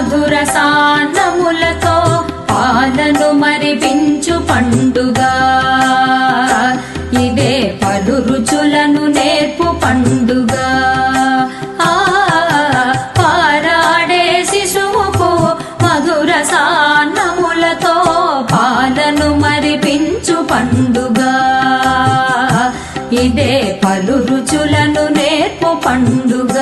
మధుర సాన్నములతో పాలను మరిపించు పండుగ ఇదే పలు రుచులను నేర్పు పండుగ పారాడే శిశువుకు మధుర సాన్నములతో పాలను మరిపించు పండుగ ఇదే పలు రుచులను నేర్పు పండుగ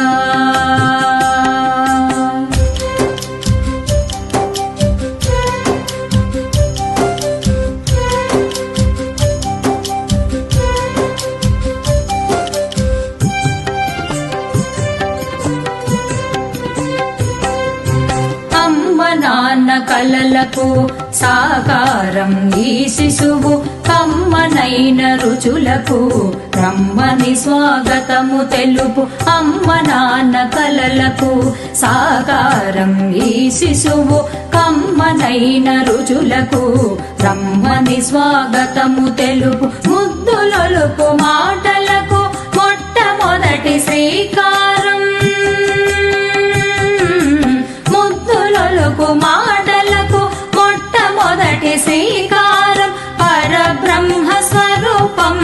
నాన్న కలలకు సాకారం ఈ శిశువు కమ్మనైన రుచులకు రమ్మని స్వాగతము తెలుపు అమ్మ నాన్న కలలకు సాకారం ఈ శిశువు కమ్మనైన రుచులకు రమ్మని స్వాగతము తెలుపు ముద్దులొలుపు మాటలకు మొట్టమొదటి శ్రీకారం మాటలకు మొట్టమొదటి శ్రీకారం పరబ్రహ్మ స్వరూపం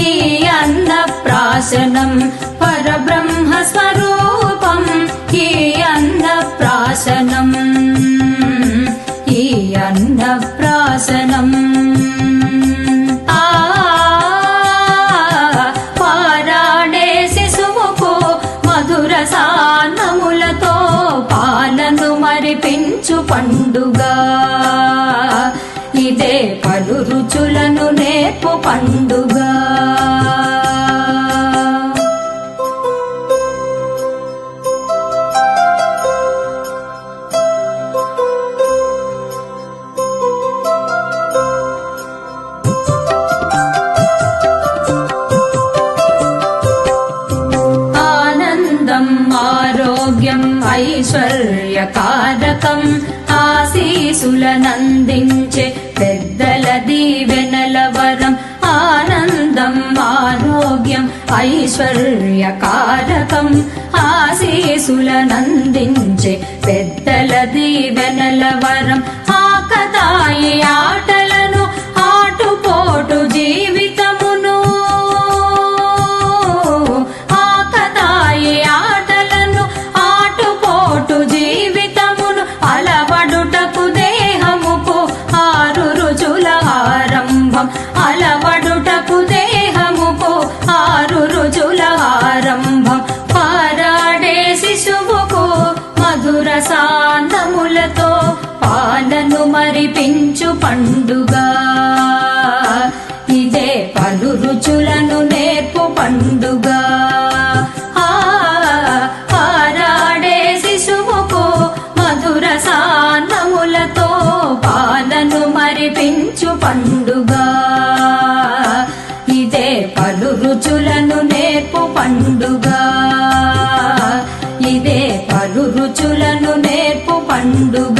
ఈ అన్నప్రాశనం పరబ్రహ్మ స్వరూపం ఈ అన్నప్రాశనం ఈ అన్నప్రాశనం పారాడే శిశువుకు మధుర సాన్నములతో పాలను మరిపించు పండుగ ఇదే పలు రుచులను నేర్పు పండుగ ఆనందం ఆరోగ్యం ఐశ్వర్యకారకం ఆశీసులనందించే పెద్దల దీవెనల వరం ఆనందం ఆరోగ్యం ఐశ్వర్యకారకం ఆశీసులనందించే పెద్దల దీవెనల వరం ఆకతాయి ఆటలను ఆటుపోటు జీవితమును ఆకతాయి ఆటలను ఆటుపోటు జీవితమును అలవడుటకు దేహముకు ఆరు రుచుల ఆరంభం అలవడుటకు దేహముకు ఆరు రుచుల ఆరంభం పారాడే శిశువుకు మధుర సాన్నములతో పాలను మరిపించు పండుగ ఇదే పలు రుచులను నేర్పు పండుగ పారాడే శిశువుకు మధుర సాన్నములతో పాలను మరిపించు పండుగ ఇదే పలు రుచులను నేర్పు పండుగ ఇదే పలు రుచులను నేర్పు పండుగ